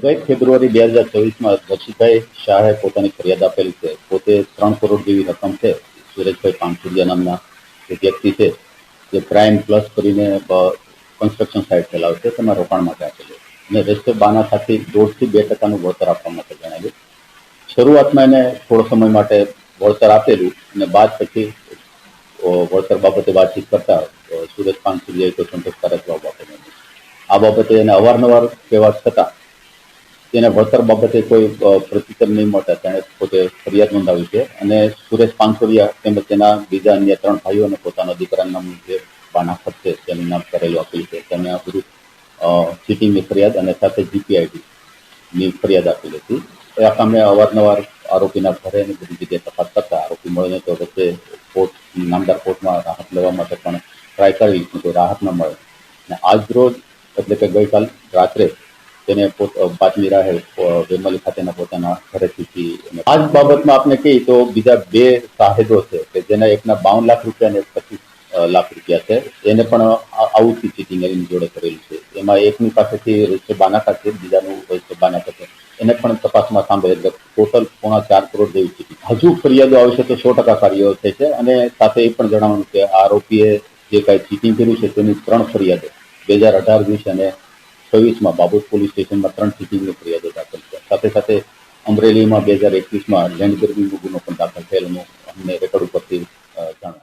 ગઈ ફેબ્રુઆરી 2024માં દર્શિતભાઈ શાહે પોતાની ફરિયાદ આપેલી છે. પોતે 3 કરોડ જેવી રકમ છે સુરેશભાઈ પાનસુરિયા નામના જે વ્યક્તિ છે જે પ્રાઇમ પ્લસ કરીને કન્સ્ટ્રક્શન સાઇટ ચલાવે છે તેમાં રોકાણ માટે આપેલું અને રેસ્ટો બાના સાથે 1.5 થી 2% વળતર આપવા માટે જણાવ્યું. શરૂઆતમાં એને થોડો સમય માટે વળતર આપેલું અને બાદ પછી વળતર બાબતે વાતચીત કરતા સુરેશ પાનસુરિયાએ કોઈ સંતોષકારક જવાબ આપ્યો નથી. આ બાબતે એને અવારનવાર કહેવા છતાં તેને વળતર બાબતે કોઈ પ્રત્યુત્તર નહીં મળતા તેણે પોતે ફરિયાદ નોંધાવી છે અને સુરેશ પાનસુરિયા તેમજ તેના બીજા અન્ય 3 ભાઈઓ અને પોતાના દીકરાના નામનું જે બાના ખત છે તેનું નામ કરેલું આપેલું છે. તેમણે આ બધું ચીટિંગની ફરિયાદ અને સાથે જીપીઆઈડીની ફરિયાદ આપેલી હતી. આ કામે અવારનવાર આરોપીના ઘરે અને બધી જગ્યાએ તપાસ કરતા આરોપી મળીને તો વચ્ચે કોર્ટ નામદાર કોર્ટમાં રાહત લેવા માટે પણ ટ્રાય કરી કોઈ રાહત ન મળે અને આજ રોજ એટલે કે ગઈકાલ રાત્રે તેને બાતમી રાહે વેમલી ખાતેના પોતાના ઘરેથી આ જ બાબતમાં આપણે કહીએ તો બીજા 2 સાહેદો છે કે જેના એકના 52 લાખ રૂપિયા અને 25 લાખ રૂપિયા છે. એને પણ આવું જ ચીટિંગ એની જોડે કરેલું છે. એમાં એકની પાસેથી રજિસ્ટર બાનાકા છે, બીજાનું રજિસ્ટર બાનાકા છે. એને પણ તપાસમાં સાંભળે એટલે ટોટલ 4.5 કરોડ જેવી ચીટિંગ. હજુ ફરિયાદો આવશે તો 100% કાર્યવાહી થશે અને સાથે એ પણ જણાવવાનું કે આરોપીએ જે કાંઈ ચીટિંગ કર્યું છે તેની 3 ફરિયાદો 2018, 20 અને 26માં બાબોદ પોલીસ સ્ટેશનમાં 3 ચીટિંગની ફરિયાદો દાખલ છે. સાથે સાથે અમરેલીમાં 2021માં લેન્ડ ગ્રેબિંગનો ગુનો પણ દાખલ થયેલો અમને રેકોર્ડ ઉપરથી જાણ